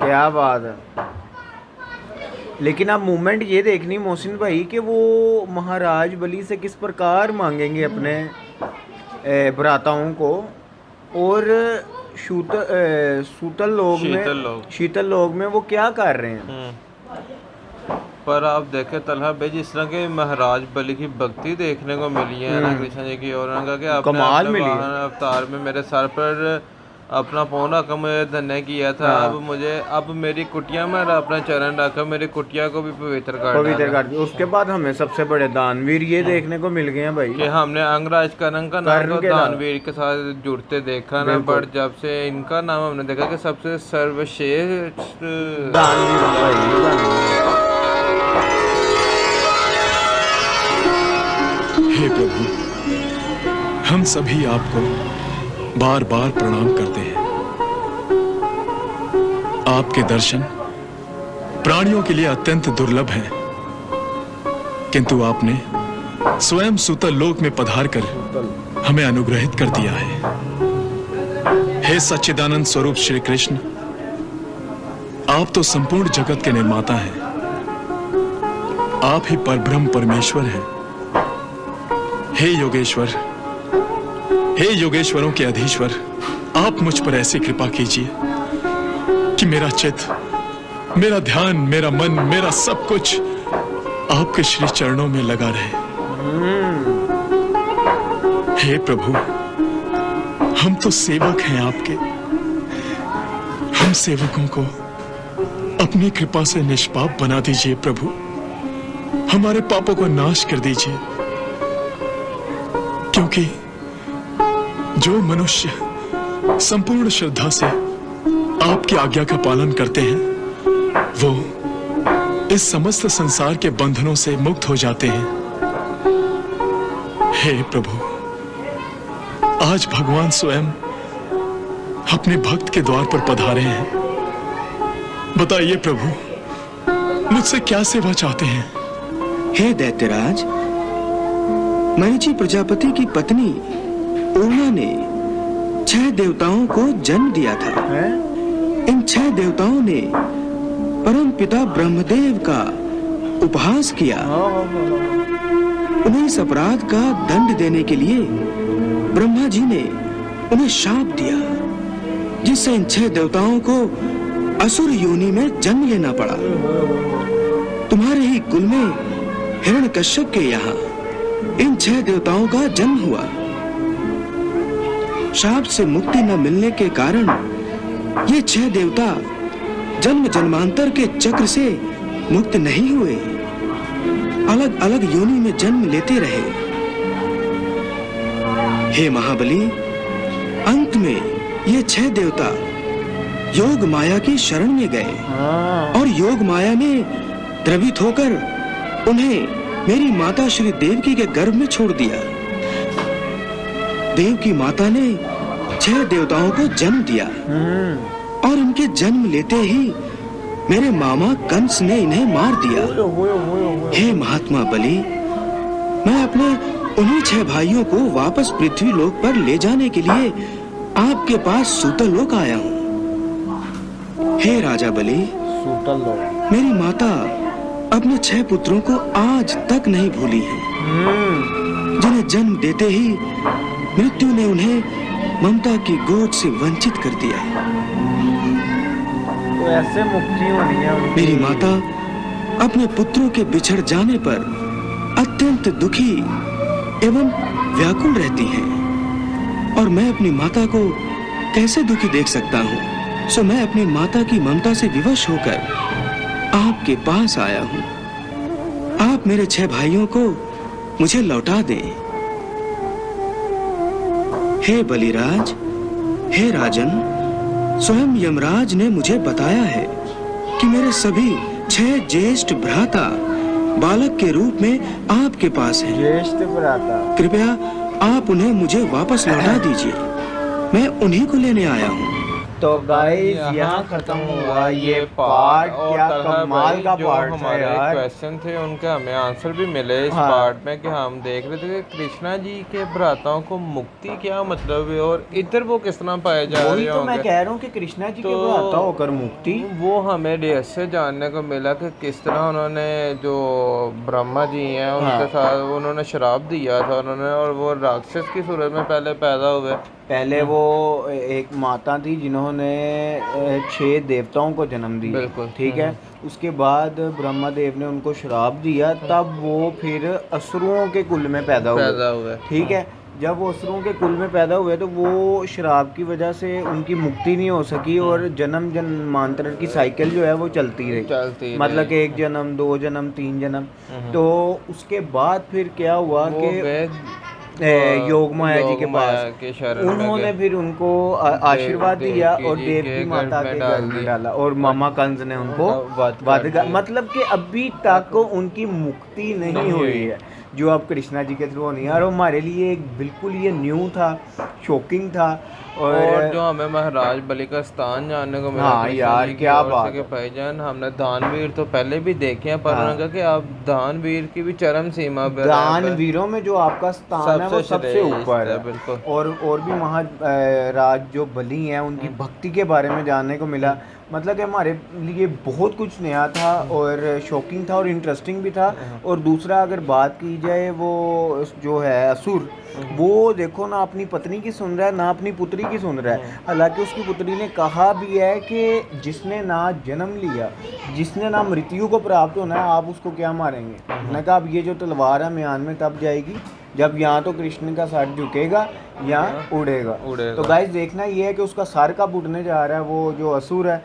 क्या बात है। लेकिन आप मूवमेंट ये देखनी मोहसिन भाई कि वो महाराज बली से किस प्रकार मांगेंगे अपने भ्राताओं को, और शीतल लोग में वो क्या कर रहे हैं। पर आप देखें तलहा भाई, जिस तरह के महाराज बलि की भक्ति देखने को मिली है ना कृष्ण जी की, और उन्होंने कहा कि कमाल मिली है। अवतार में मेरे सर पर अपना पौना कम धन्य किया था। अब मेरी कुटिया में अपना चरण रखा, मेरी कुटिया को भी पवित्र कर दिया। उसके बाद हमें सबसे बड़े दानवीर ये देखने को मिल गए हैं भाई कि हमने अंगराज करण का नाम तो दानवीर के साथ जुड़ते देखा ना, बट जब से इनका नाम हमने देखा कि सबसे सर्वश्रेष्ठ दानवीर। हे प्रभु, हम सभी आपको बार बार प्रणाम करते हैं। आपके दर्शन प्राणियों के लिए अत्यंत दुर्लभ हैं, किंतु आपने स्वयं सूतल लोक में पधारकर हमें अनुग्रहित कर दिया है। हे सच्चिदानंद स्वरूप श्री कृष्ण, आप तो संपूर्ण जगत के निर्माता हैं। आप ही परब्रह्म परमेश्वर हैं। हे योगेश्वर, हे योगेश्वरों के अधीश्वर, आप मुझ पर ऐसी कृपा कीजिए कि मेरा चित्त, मेरा ध्यान, मेरा मन, मेरा सब कुछ आपके श्री चरणों में लगा रहे। हे प्रभु, हम तो सेवक हैं आपके। हम सेवकों को अपनी कृपा से निष्पाप बना दीजिए प्रभु। हमारे पापों को नाश कर दीजिए, क्योंकि जो मनुष्य संपूर्ण श्रद्धा से आपकी आज्ञा का पालन करते हैं, वो इस समस्त संसार के बंधनों से मुक्त हो जाते हैं। हे प्रभु, आज भगवान स्वयं अपने भक्त के द्वार पर पधारे हैं। बताइए प्रभु, मुझसे क्या सेवा चाहते हैं? हे दैत्यराज, मरीचि प्रजापति की पत्नी उर्मा ने 6 देवताओं को जन्म दिया था। इन 6 देवताओं ने परम पिता ब्रह्मदेव का उपहास किया। उन्हें इस अपराध का दंड देने के लिए ब्रह्मा जी ने उन्हें शाप दिया, जिससे इन 6 देवताओं को असुर योनि में जन्म लेना पड़ा। तुम्हारे ही कुल में हिरण्यकश्यप के यहाँ इन 6 देवताओं का जन्म हुआ। शाप से मुक्ति न मिलने के कारण ये 6 देवता जन्म जन्मांतर के चक्र से मुक्त नहीं हुए, अलग अलग योनि में जन्म लेते रहे। हे महाबली, अंत में ये 6 देवता योग माया की शरण में गए और योग माया में द्रवित होकर उन्हें मेरी माता श्री देवकी के गर्भ में छोड़ दिया। देवकी माता ने 6 देवताओं को जन्म दिया और उनके जन्म लेते ही मेरे मामा कंस ने इन्हें मार दिया। हे महात्मा बलि, मैं अपने उन्हीं 6 भाइयों को वापस पृथ्वी लोक पर ले जाने के लिए आपके पास सूतल लोक आया हूँ। हे राजा बलि, मेरी माता अपने 6 पुत्रों को आज तक नहीं भूली है, जिन्हें जन्म देते ही मृत्यु ने उन्हें ममता की गोद से वंचित कर दिया। तो ऐसे मुक्ति होनी है। मेरी माता अपने पुत्रों के बिछड़ जाने पर अत्यंत दुखी एवं व्याकुल रहती हैं, और मैं अपनी माता को कैसे दुखी देख सकता हूँ। सो मैं अपनी माता की ममता से विवश होकर आपके पास आया हूँ। आप मेरे 6 भाइयों को मुझे लौटा दें। हे बलिराज, हे राजन, स्वयं यमराज ने मुझे बताया है कि मेरे सभी 6 ज्येष्ठ भ्राता बालक के रूप में आपके पास हैं। ज्येष्ठ भ्राता, कृपया आप उन्हें मुझे वापस लौटा दीजिए। मैं उन्हीं को लेने आया हूँ। तो गाइस यहाँ खत्म हुआ ये पार्ट। और क्या तलहा कमाल भाई का जो पार्ट था हमारे यार। क्वेश्चन थे उनके हमें आंसर भी मिले इस हाँ। पार्ट में, कि हम देख रहे थे कि कृष्णा जी के भ्राताओं को मुक्ति क्या मतलब है और इधर वो किस तरह पाए जा वही रहे तो मैं होंगे। कह रहा हूँ कि कृष्णा जी के तो भ्राता होकर मुक्ति। वो हमें रहस्य जानने को मिला कि किस तरह उन्होंने जो ब्रह्मा जी हैं उनके हाँ। साथ उन्होंने शराब दिया था उन्होंने, और वो राक्षस की सूरत में पहले पैदा हुए। पहले वो एक माता थी जिन्होंने 6 देवताओं को जन्म दिया। बिल्कुल। ठीक है। उसके बाद ब्रह्मा देव ने उनको श्राप दिया, तब वो फिर असुरों के कुल में पैदा हुए। ठीक है। जब वो असुरों के कुल में पैदा हुए तो वो श्राप की वजह से उनकी मुक्ति नहीं हो सकी और जन्म जन्मांतर की साइकिल जो है वो चलती रही। मतलब कि 1 जन्म 2 जन्म 3 जन्म। तो उसके बाद फिर क्या हुआ कि योग माया जी के पास उन्होंने फिर उनको आशीर्वाद दिया और देव की माता के घर में डाला और मामा कंस ने उनको वध कर, मतलब कि अभी तक उनकी मुक्ति नहीं हुई है, जो अब कृष्णा जी के थ्रू होनी है। और हमारे लिए एक बिल्कुल ये न्यू था, शॉकिंग था। और जो हमें महाराज बलि का स्थान जानने को मिला। हाँ यार क्या बात है भाईजान, हमने दानवीर तो पहले भी देखे हैं, पर उन्होंने कहा कि आप दानवीर की भी चरम सीमा पे दानवीरों में जो आपका स्थान है वो सबसे ऊपर है। बिल्कुल। और भी महाराज जो बलि हैं उनकी भक्ति के बारे में जानने को मिला। मतलब कि हमारे लिए बहुत कुछ नया था और शॉकिंग था और इंटरेस्टिंग भी था। और दूसरा अगर बात की जाए वो जो है असुर, वो देखो ना अपनी पत्नी की सुन रहा है ना अपनी पुत्री की सुन रहा है। हालांकि उसकी पुत्री ने कहा भी है कि जिसने ना जन्म लिया, जिसने ना मृत्यु को प्राप्त होना है, आप उसको क्या मारेंगे। मैंने कहा अब ये जो तलवार है म्यान में तब जाएगी जब यहाँ तो कृष्ण का सर झुकेगा या उड़ेगा। तो गाइस देखना ये है कि उसका सर कब उड़ने जा रहा है, वो जो असुर है।